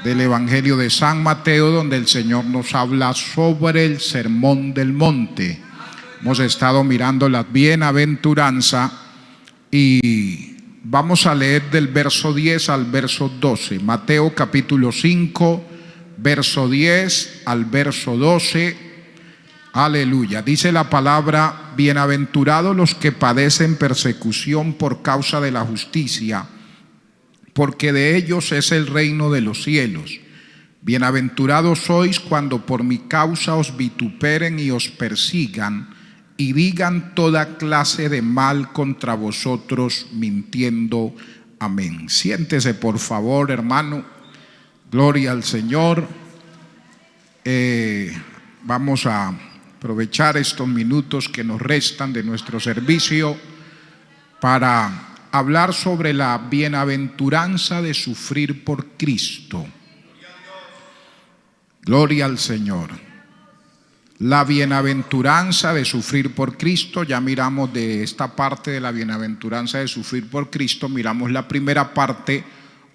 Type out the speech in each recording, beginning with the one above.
del Evangelio de San Mateo, donde el Señor nos habla sobre el Sermón del Monte. Hemos estado mirando la bienaventuranza y vamos a leer del verso 10 al verso 12. Mateo capítulo 5, verso 10 al verso 12. Aleluya. Dice la palabra: bienaventurados los que padecen persecución por causa de la justicia, porque de ellos es el reino de los cielos. Bienaventurados sois cuando por mi causa os vituperen y os persigan y digan toda clase de mal contra vosotros mintiendo. Amén. Siéntese por favor, hermano. Gloria al Señor. Vamos a aprovechar estos minutos que nos restan de nuestro servicio para hablar sobre la bienaventuranza de sufrir por Cristo. Gloria al Señor. La bienaventuranza de sufrir por Cristo. Ya miramos de esta parte de la bienaventuranza de sufrir por Cristo, miramos la primera parte.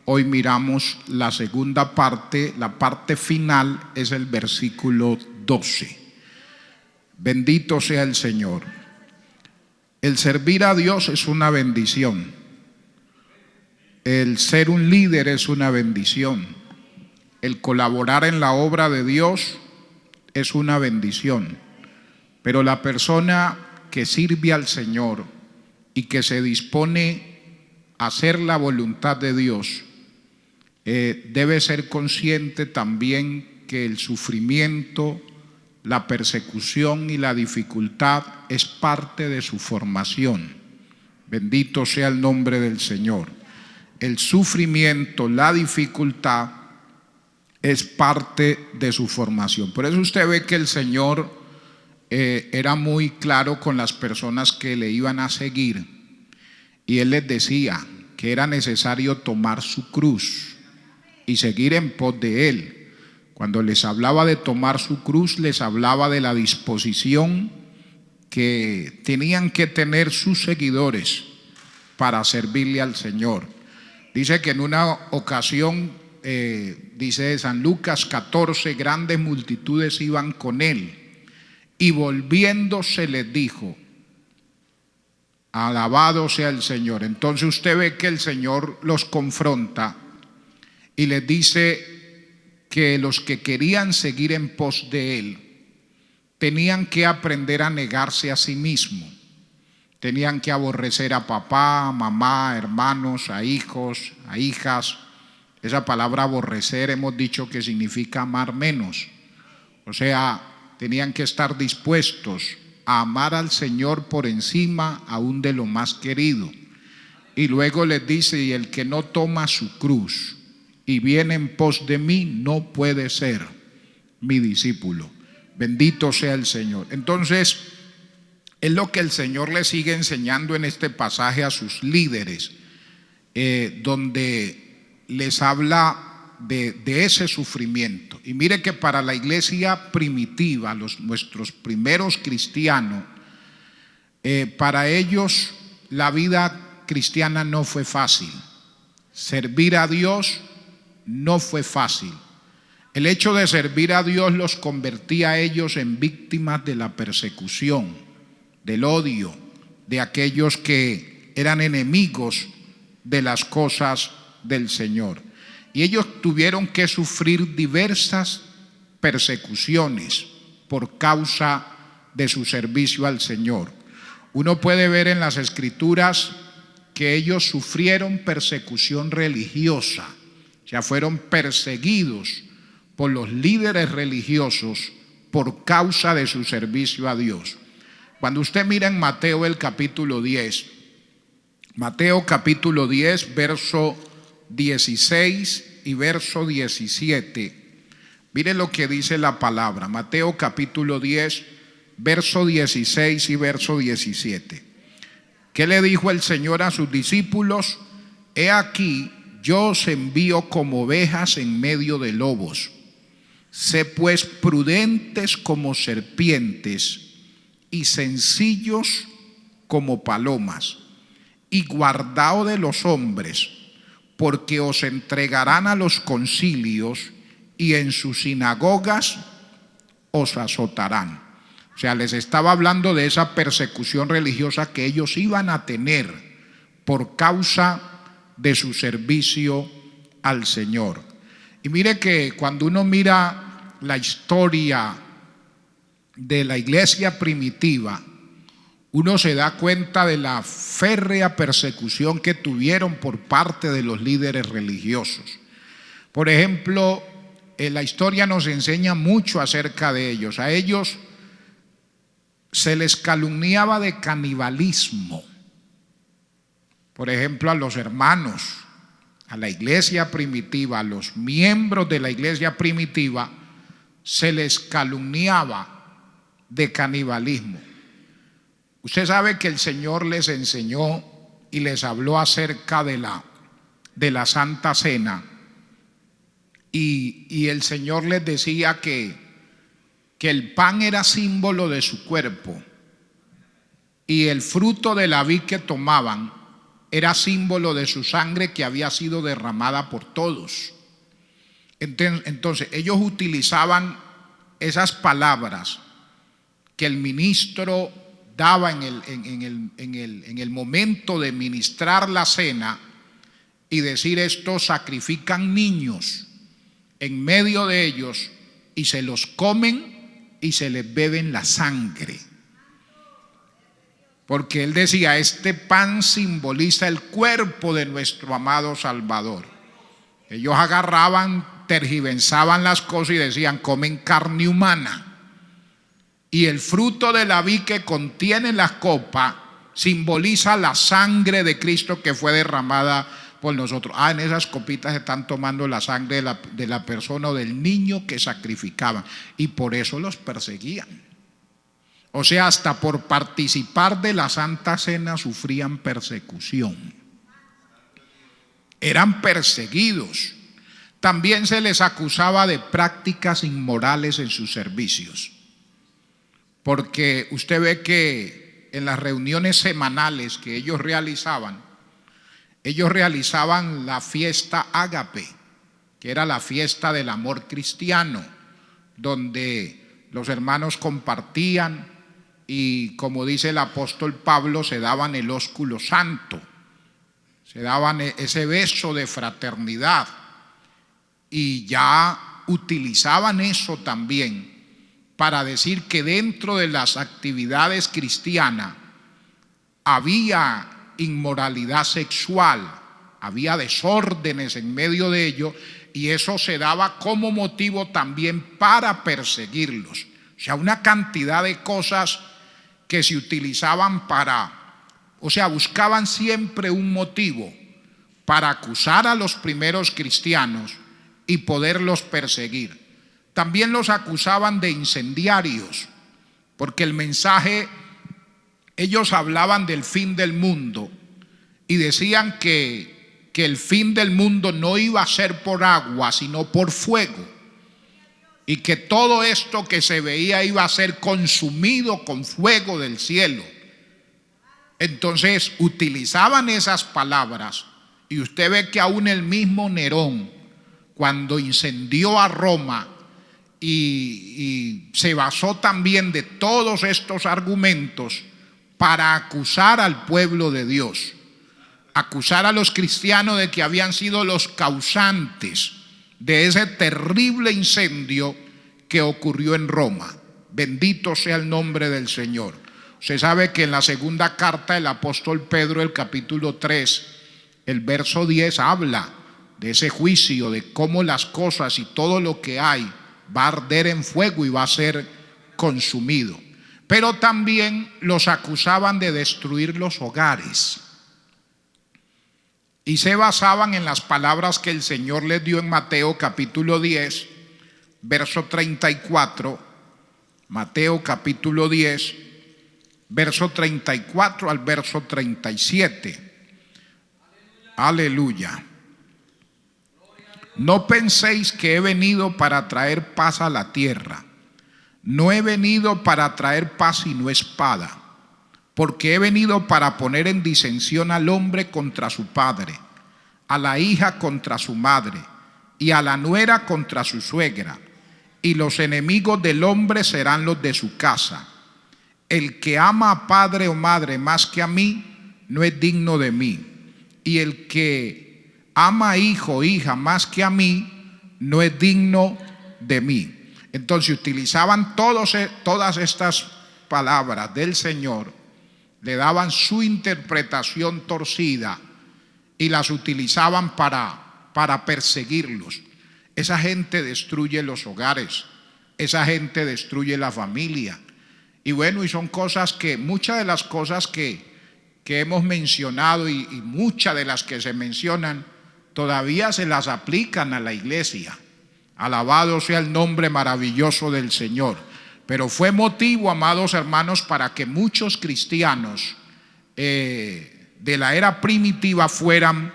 Hoy miramos la segunda parte. La parte final es el versículo 12. Bendito sea el Señor. El servir a Dios es una bendición. El ser un líder es una bendición. El colaborar en la obra de Dios es una bendición. Pero la persona que sirve al Señor y que se dispone a hacer la voluntad de Dios debe ser consciente también que el sufrimiento, la persecución y la dificultad es parte de su formación. Bendito sea el nombre del Señor. El sufrimiento, la dificultad es parte de su formación. Por eso usted ve que el Señor era muy claro con las personas que le iban a seguir, y Él les decía que era necesario tomar su cruz y seguir en pos de Él. Cuando les hablaba de tomar su cruz, les hablaba de la disposición que tenían que tener sus seguidores para servirle al Señor. Dice que en una ocasión, dice San Lucas 14, grandes multitudes iban con él, y volviéndose les dijo: alabado sea el Señor. Entonces usted ve que el Señor los confronta y les dice que los que querían seguir en pos de Él tenían que aprender a negarse a sí mismo. Tenían que aborrecer a papá, a mamá, a hermanos, a hijos, a hijas. Esa palabra aborrecer hemos dicho que significa amar menos. O sea, tenían que estar dispuestos a amar al Señor por encima aún de lo más querido. Y luego les dice: y el que no toma su cruz y viene en pos de mí no puede ser mi discípulo. Bendito sea el Señor. Entonces, es lo que el Señor le sigue enseñando en este pasaje a sus líderes, donde les habla de ese sufrimiento. Y mire que para la iglesia primitiva, nuestros primeros cristianos, para ellos la vida cristiana no fue fácil. Servir a Dios no fue fácil. El hecho de servir a Dios los convertía a ellos en víctimas de la persecución, del odio, de aquellos que eran enemigos de las cosas del Señor. Y ellos tuvieron que sufrir diversas persecuciones por causa de su servicio al Señor. Uno puede ver en las Escrituras que ellos sufrieron persecución religiosa. Ya fueron perseguidos por los líderes religiosos por causa de su servicio a Dios. Cuando usted mira en Mateo el capítulo 10, Mateo capítulo 10, verso 16 y verso 17, mire lo que dice la palabra. Mateo capítulo 10, verso 16 y verso 17. ¿Qué le dijo el Señor a sus discípulos? He aquí, yo os envío como ovejas en medio de lobos. Sé pues prudentes como serpientes y sencillos como palomas, y guardaos de los hombres, porque os entregarán a los concilios y en sus sinagogas os azotarán. O sea, les estaba hablando de esa persecución religiosa que ellos iban a tener por causa de su servicio al Señor. Y mire que cuando uno mira la historia de la iglesia primitiva, uno se da cuenta de la férrea persecución que tuvieron por parte de los líderes religiosos. Por ejemplo, la historia nos enseña mucho acerca de ellos. A ellos se les calumniaba de canibalismo. Por ejemplo, a los hermanos, a la iglesia primitiva, a los miembros de la iglesia primitiva, se les calumniaba de canibalismo. Usted sabe que el Señor les enseñó y les habló acerca de la Santa Cena, y el Señor les decía que el pan era símbolo de su cuerpo y el fruto de la vid que tomaban era símbolo de su sangre que había sido derramada por todos. Entonces ellos utilizaban esas palabras que el ministro daba en el momento de ministrar la cena, y decir: estos sacrifican niños en medio de ellos y se los comen y se les beben la sangre. Porque él decía: este pan simboliza el cuerpo de nuestro amado Salvador. Ellos agarraban, tergiversaban las cosas y decían: comen carne humana. Y el fruto de la vid que contiene la copa simboliza la sangre de Cristo que fue derramada por nosotros. En esas copitas están tomando la sangre de la persona o del niño que sacrificaban. Y por eso los perseguían. O sea, hasta por participar de la Santa Cena sufrían persecución. Eran perseguidos. También se les acusaba de prácticas inmorales en sus servicios. Porque usted ve que en las reuniones semanales que ellos realizaban la fiesta ágape, que era la fiesta del amor cristiano, donde los hermanos compartían y, como dice el apóstol Pablo, se daban el ósculo santo, se daban ese beso de fraternidad, y ya utilizaban eso también para decir que dentro de las actividades cristianas había inmoralidad sexual, había desórdenes en medio de ello, y eso se daba como motivo también para perseguirlos. O sea, una cantidad de cosas que se utilizaban buscaban siempre un motivo para acusar a los primeros cristianos y poderlos perseguir. También los acusaban de incendiarios, porque el mensaje, ellos hablaban del fin del mundo y decían que el fin del mundo no iba a ser por agua, sino por fuego, y que todo esto que se veía iba a ser consumido con fuego del cielo. Entonces utilizaban esas palabras, y usted ve que aún el mismo Nerón, cuando incendió a Roma, y se basó también de todos estos argumentos para acusar al pueblo de Dios, acusar a los cristianos de que habían sido los causantes de ese terrible incendio que ocurrió en Roma. Bendito sea el nombre del Señor. Se sabe que en la segunda carta del apóstol Pedro, el capítulo 3, el verso 10, habla de ese juicio, de cómo las cosas y todo lo que hay va a arder en fuego y va a ser consumido. Pero también los acusaban de destruir los hogares, y se basaban en las palabras que el Señor les dio en Mateo capítulo 10, verso 34. Mateo capítulo 10, verso 34 al verso 37. Aleluya. No penséis que he venido para traer paz a la tierra. No he venido para traer paz sino espada, porque he venido para poner en disensión al hombre contra su padre, a la hija contra su madre, y a la nuera contra su suegra, y los enemigos del hombre serán los de su casa. El que ama a padre o madre más que a mí, no es digno de mí. Y el que ama a hijo o hija más que a mí, no es digno de mí. Entonces utilizaban todas estas palabras del Señor, le daban su interpretación torcida y las utilizaban para perseguirlos. Esa gente destruye los hogares, esa gente destruye la familia. Y bueno, y son cosas que, muchas de las cosas que hemos mencionado y muchas de las que se mencionan, todavía se las aplican a la iglesia. Alabado sea el nombre maravilloso del Señor. Pero fue motivo, amados hermanos, para que muchos cristianos de la era primitiva fueran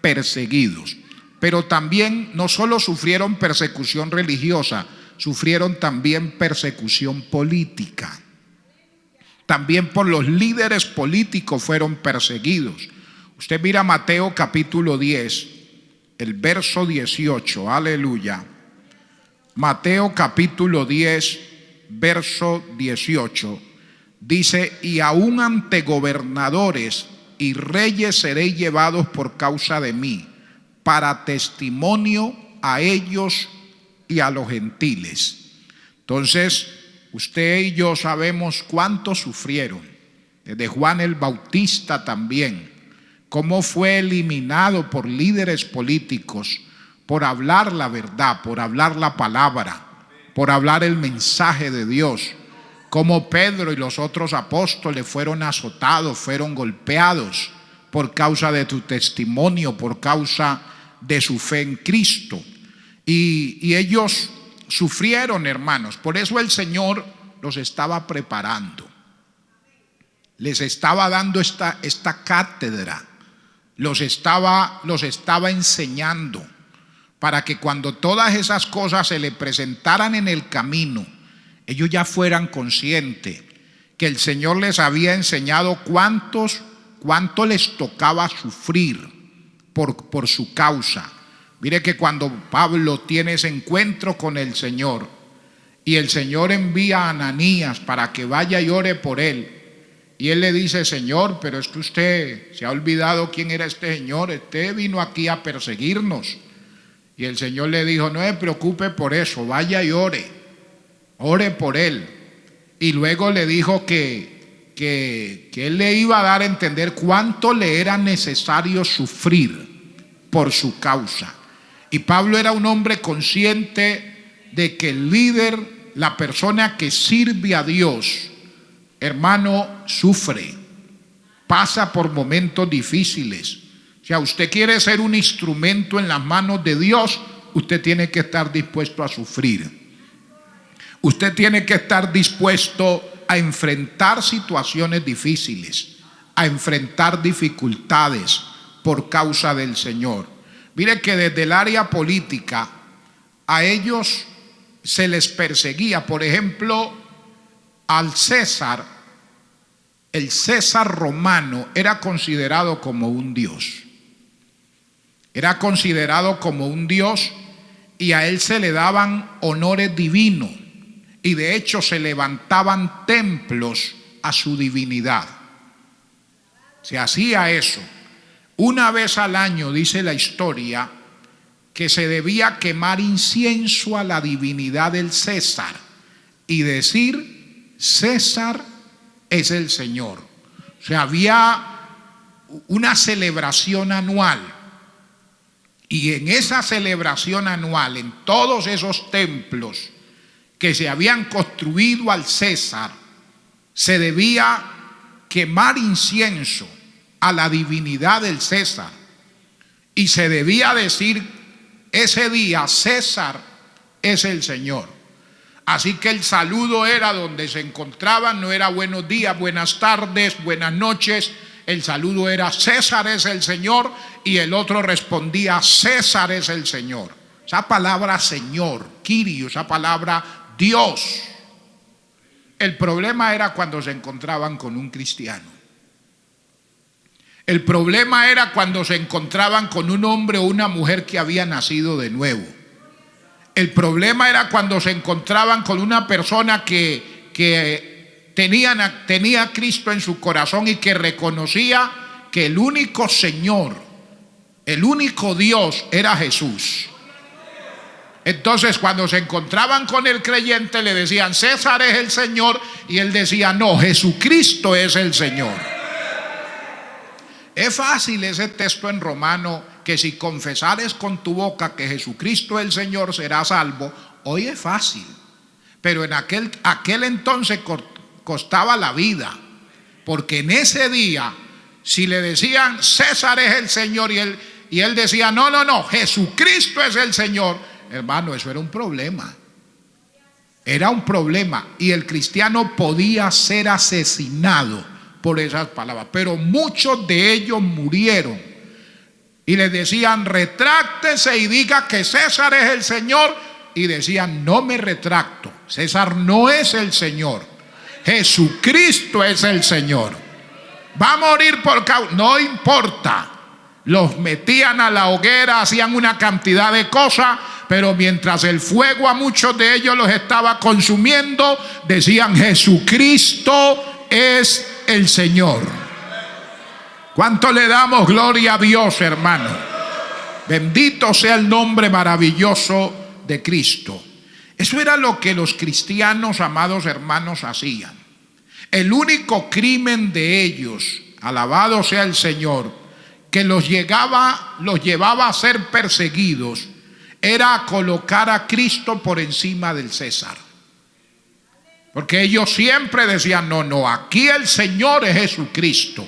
perseguidos. Pero también no solo sufrieron persecución religiosa, sufrieron también persecución política. También por los líderes políticos fueron perseguidos. Usted mira Mateo capítulo 10, el verso 18, aleluya. Mateo capítulo 10, verso 18, dice: y aún ante gobernadores y reyes seréis llevados por causa de mí, para testimonio a ellos y a los gentiles. Entonces, usted y yo sabemos cuánto sufrieron, desde Juan el Bautista también, cómo fue eliminado por líderes políticos por hablar la verdad, por hablar la palabra, por hablar el mensaje de Dios. Como Pedro y los otros apóstoles fueron azotados, fueron golpeados por causa de tu testimonio, por causa de su fe en Cristo. Y ellos sufrieron, hermanos. Por eso el Señor los estaba preparando. Les estaba dando esta cátedra. Los estaba enseñando, para que cuando todas esas cosas se le presentaran en el camino, ellos ya fueran conscientes que el Señor les había enseñado cuánto les tocaba sufrir por su causa. Mire que cuando Pablo tiene ese encuentro con el Señor y el Señor envía a Ananías para que vaya y ore por él, y él le dice: Señor, pero es que usted se ha olvidado quién era este señor, usted vino aquí a perseguirnos. Y el Señor le dijo: no se preocupe por eso, vaya y ore por él. Y luego le dijo que él le iba a dar a entender cuánto le era necesario sufrir por su causa. Y Pablo era un hombre consciente de que el líder, la persona que sirve a Dios, hermano, sufre, pasa por momentos difíciles. O sea, usted quiere ser un instrumento en las manos de Dios, usted tiene que estar dispuesto a sufrir. Usted tiene que estar dispuesto a enfrentar situaciones difíciles, a enfrentar dificultades por causa del Señor. Mire que desde el área política a ellos se les perseguía. Por ejemplo, al César, el César romano era considerado como un dios. Era considerado como un dios y a él se le daban honores divinos. Y de hecho se levantaban templos a su divinidad. Se hacía eso. Una vez al año, dice la historia, que se debía quemar incienso a la divinidad del César y decir: César es el Señor. O sea, había una celebración anual. Y en esa celebración anual, en todos esos templos que se habían construido al César, se debía quemar incienso a la divinidad del César. Y se debía decir ese día: César es el Señor. Así que el saludo era donde se encontraban, no era buenos días, buenas tardes, buenas noches. El saludo era: César es el Señor. Y el otro respondía: César es el Señor. Esa palabra Señor, Kyrios, esa palabra Dios. El problema era cuando se encontraban con un cristiano. El problema era cuando se encontraban con un hombre o una mujer que había nacido de nuevo. El problema era cuando se encontraban con una persona que tenía a Cristo en su corazón y que reconocía que el único Señor, el único Dios era Jesús. Entonces, cuando se encontraban con el creyente, le decían: César es el Señor, y él decía: no, Jesucristo es el Señor. Es fácil ese texto en Romano, que si confesares con tu boca que Jesucristo es el Señor, serás salvo. Hoy es fácil, pero en aquel entonces costaba la vida, porque en ese día, si le decían César es el Señor, y él decía: no, Jesucristo es el Señor, hermano, eso era un problema. Era un problema, y el cristiano podía ser asesinado por esas palabras. Pero muchos de ellos murieron, y les decían: retráctese y diga que César es el Señor. Y decían: no me retracto, César no es el Señor, Jesucristo es el Señor. Va a morir por causa, no importa. Los metían a la hoguera, hacían una cantidad de cosas, pero mientras el fuego a muchos de ellos los estaba consumiendo, decían: Jesucristo es el Señor. ¿Cuánto le damos gloria a Dios, hermano? Bendito sea el nombre maravilloso de Cristo. Eso era lo que los cristianos, amados hermanos, hacían. El único crimen de ellos, alabado sea el Señor, que los llevaba a ser perseguidos, era colocar a Cristo por encima del César. Porque ellos siempre decían: no, aquí el Señor es Jesucristo.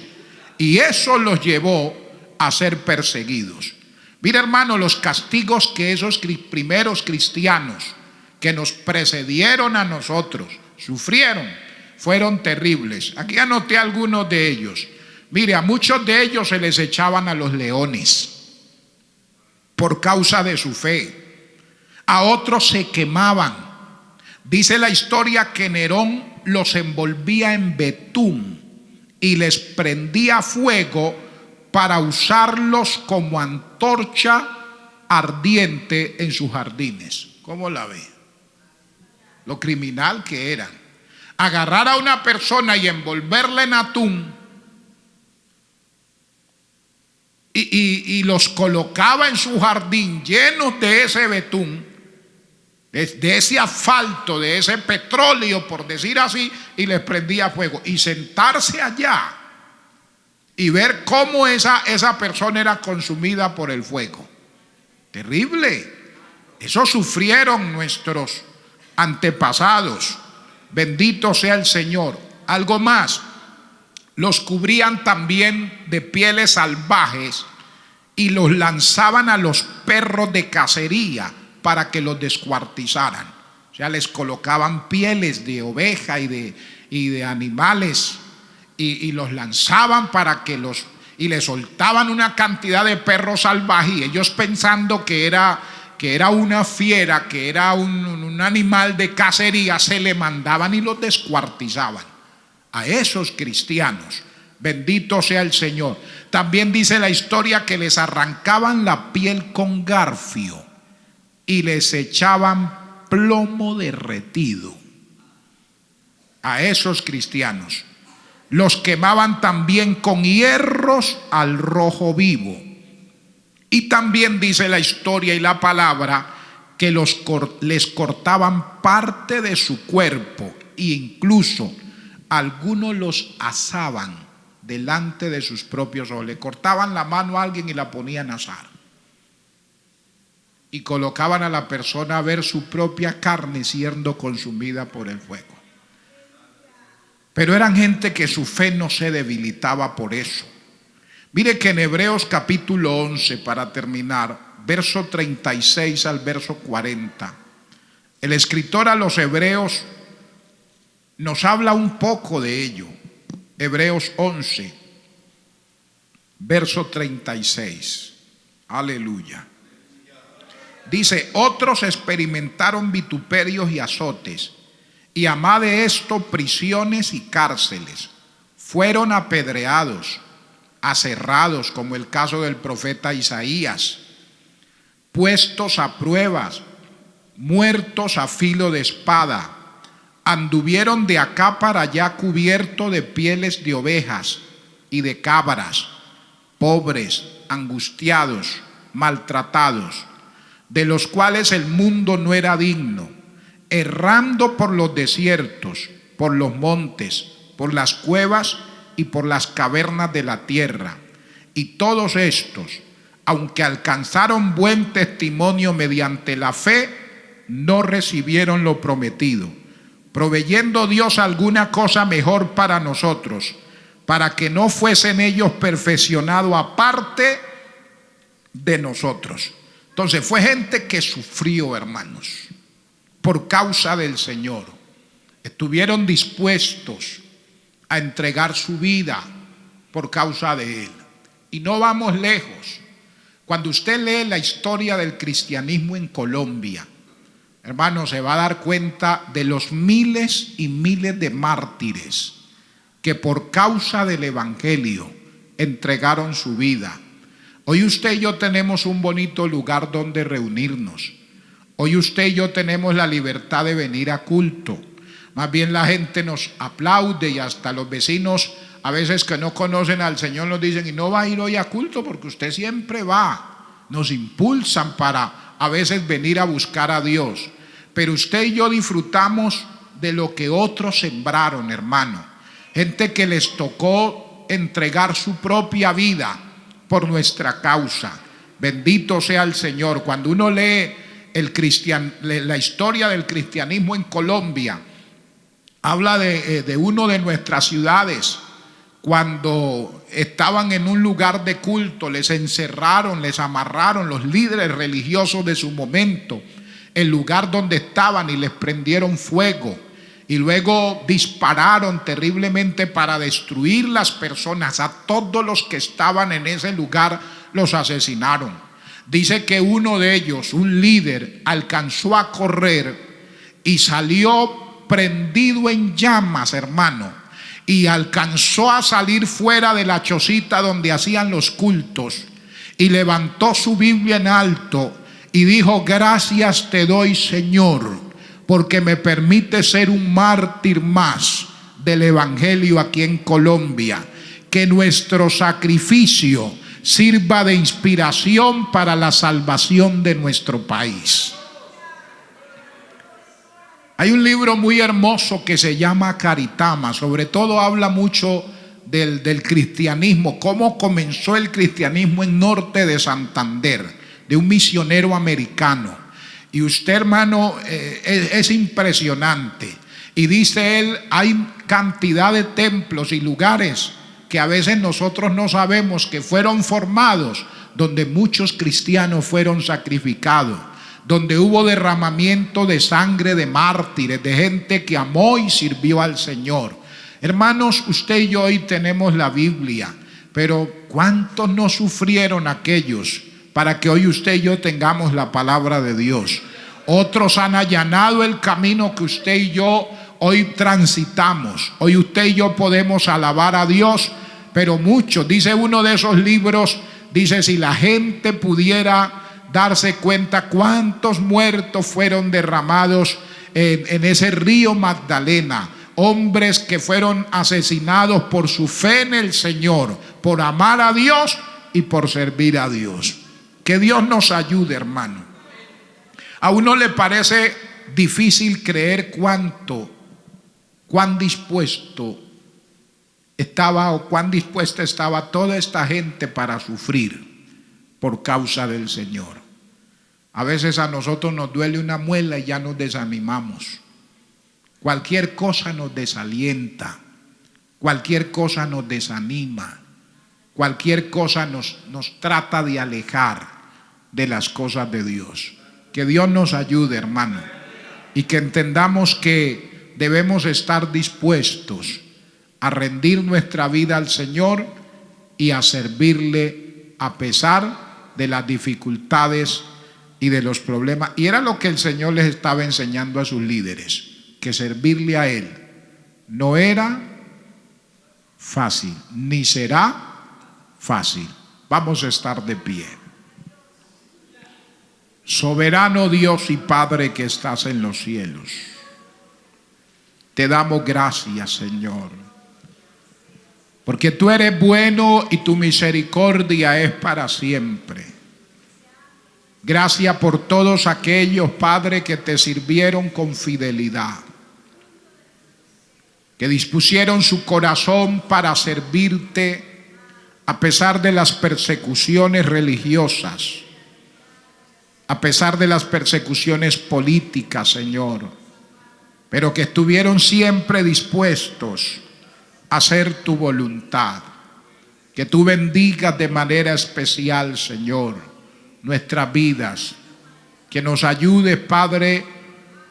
Y eso los llevó a ser perseguidos. Mira, hermano, los castigos que esos primeros cristianos que nos precedieron a nosotros sufrieron fueron terribles. Aquí anoté algunos de ellos. Mire, a muchos de ellos se les echaban a los leones por causa de su fe. A otros se quemaban. Dice la historia que Nerón los envolvía en betún y les prendía fuego para usarlos como antorcha ardiente en sus jardines. ¿Cómo la ve? Lo criminal que eran. Agarrar a una persona y envolverla en atún y los colocaba en su jardín llenos de ese betún, de ese asfalto, de ese petróleo, por decir así, y les prendía fuego. Y sentarse allá y ver cómo esa persona era consumida por el fuego. Terrible. Eso sufrieron nuestros antepasados. Bendito sea el Señor. Algo más. Los cubrían también de pieles salvajes y los lanzaban a los perros de cacería para que los descuartizaran. O sea, les colocaban pieles de oveja y de animales y los lanzaban para que y les soltaban una cantidad de perros salvajes, y ellos pensando que era una fiera, que era un animal de cacería, se le mandaban y los descuartizaban. A esos cristianos, bendito sea el Señor. También dice la historia que les arrancaban la piel con garfio y les echaban plomo derretido. A esos cristianos los quemaban también con hierros al rojo vivo. Y también dice la historia y la palabra que les cortaban parte de su cuerpo, e incluso algunos los asaban delante de sus propios ojos. Le cortaban la mano a alguien y la ponían a asar, y colocaban a la persona a ver su propia carne siendo consumida por el fuego. Pero eran gente que su fe no se debilitaba por eso. Mire que en Hebreos capítulo 11, para terminar, verso 36 al verso 40, el escritor a los Hebreos nos habla un poco de ello. Hebreos 11, verso 36. Aleluya. Dice: otros experimentaron vituperios y azotes, y a más de esto prisiones y cárceles. Fueron apedreados, aserrados, como el caso del profeta Isaías, puestos a pruebas, muertos a filo de espada, anduvieron de acá para allá cubiertos de pieles de ovejas y de cabras, pobres, angustiados, maltratados, de los cuales el mundo no era digno, errando por los desiertos, por los montes, por las cuevas y por las cavernas de la tierra. Y todos estos, aunque alcanzaron buen testimonio mediante la fe, no recibieron lo prometido, proveyendo Dios alguna cosa mejor para nosotros, para que no fuesen ellos perfeccionados aparte de nosotros. Entonces fue gente que sufrió, hermanos, por causa del Señor. Estuvieron dispuestos a entregar su vida por causa de Él. Y no vamos lejos. Cuando usted lee la historia del cristianismo en Colombia, hermano, se va a dar cuenta de los miles y miles de mártires que por causa del evangelio entregaron su vida. Hoy usted y yo tenemos un bonito lugar donde reunirnos. Hoy usted y yo tenemos la libertad de venir a culto. Más bien la gente nos aplaude y hasta los vecinos a veces que no conocen al Señor nos dicen: y no va a ir hoy a culto porque usted siempre va. Nos impulsan para a veces venir a buscar a Dios. Pero usted y yo disfrutamos de lo que otros sembraron, hermano. Gente que les tocó entregar su propia vida por nuestra causa. Bendito sea el Señor. Cuando uno lee la historia del cristianismo en Colombia, habla de uno de nuestras ciudades. Cuando estaban en un lugar de culto, les encerraron, les amarraron los líderes religiosos de su momento, el lugar donde estaban, y les prendieron fuego. Y luego dispararon terriblemente para destruir las personas. A todos los que estaban en ese lugar los asesinaron. Dice que uno de ellos, un líder, alcanzó a correr y salió prendido en llamas, hermano, y alcanzó a salir fuera de la chocita donde hacían los cultos y levantó su Biblia en alto y dijo: gracias te doy, Señor, porque me permite ser un mártir más del evangelio aquí en Colombia. Que nuestro sacrificio sirva de inspiración para la salvación de nuestro país. Hay un libro muy hermoso que se llama Caritama. Sobre todo habla mucho del cristianismo, cómo comenzó el cristianismo en norte de Santander, de un misionero americano. Y usted, hermano, es impresionante. Y dice él, hay cantidad de templos y lugares que a veces nosotros no sabemos que fueron formados, donde muchos cristianos fueron sacrificados, donde hubo derramamiento de sangre de mártires, de gente que amó y sirvió al Señor. Hermanos, usted y yo hoy tenemos la Biblia, pero ¿cuántos no sufrieron aquellos para que hoy usted y yo tengamos la palabra de Dios? Otros han allanado el camino que usted y yo hoy transitamos. Hoy usted y yo podemos alabar a Dios, pero muchos, dice uno de esos libros, dice: si la gente pudiera darse cuenta cuántos muertos fueron derramados en ese río Magdalena, hombres que fueron asesinados por su fe en el Señor, por amar a Dios y por servir a Dios. Que Dios nos ayude, hermano. A uno le parece difícil creer cuán dispuesto estaba o cuán dispuesta estaba toda esta gente para sufrir por causa del Señor. A veces a nosotros nos duele una muela y ya nos desanimamos. Cualquier cosa nos desalienta, cualquier cosa nos desanima, cualquier cosa nos trata de alejar de las cosas de Dios. Que Dios nos ayude, hermano, y que entendamos que debemos estar dispuestos a rendir nuestra vida al Señor y a servirle a pesar de las dificultades y de los problemas. Y era lo que el Señor les estaba enseñando a sus líderes, que servirle a Él no era fácil, ni será fácil. Vamos a estar de pie. Soberano Dios y Padre que estás en los cielos, te damos gracias, Señor, porque tú eres bueno y tu misericordia es para siempre. Gracias por todos aquellos, Padre, que te sirvieron con fidelidad, que dispusieron su corazón para servirte a pesar de las persecuciones religiosas, a pesar de las persecuciones políticas, Señor, pero que estuvieron siempre dispuestos a hacer tu voluntad. Que tú bendigas de manera especial, Señor, nuestras vidas. Que nos ayudes, Padre,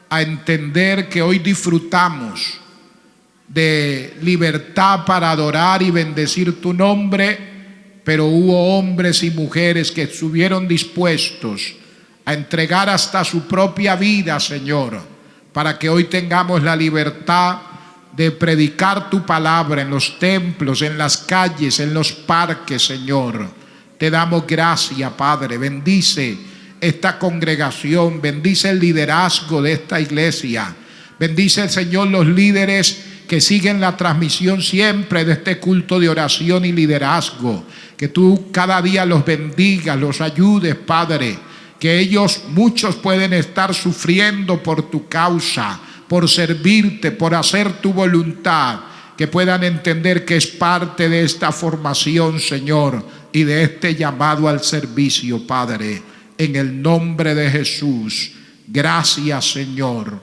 a entender que hoy disfrutamos de libertad para adorar y bendecir tu nombre, pero hubo hombres y mujeres que estuvieron dispuestos a entregar hasta su propia vida, Señor, para que hoy tengamos la libertad de predicar tu palabra en los templos, en las calles, en los parques, Señor. Te damos gracias, Padre. Bendice esta congregación, bendice el liderazgo de esta iglesia, bendice, Señor, los líderes que siguen la transmisión siempre de este culto de oración y liderazgo. Que tú cada día los bendigas, los ayudes, Padre. Que ellos, muchos pueden estar sufriendo por tu causa, por servirte, por hacer tu voluntad. Que puedan entender que es parte de esta formación, Señor, y de este llamado al servicio, Padre. En el nombre de Jesús, gracias, Señor.